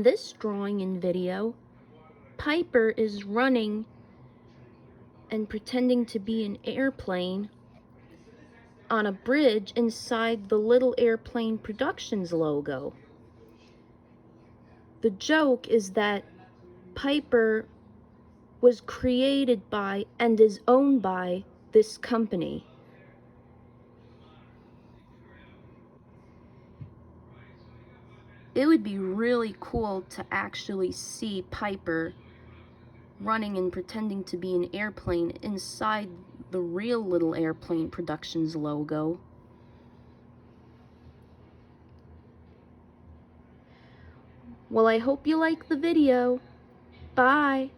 In this drawing and video, Piper is running and pretending to be an airplane on a bridge inside the Little Airplane Productions logo. The joke is that Piper was created by and is owned by this company. It would be really cool to actually see Piper running and pretending to be an airplane inside the real Little Airplane Productions logo. Well, I hope you like the video. Bye!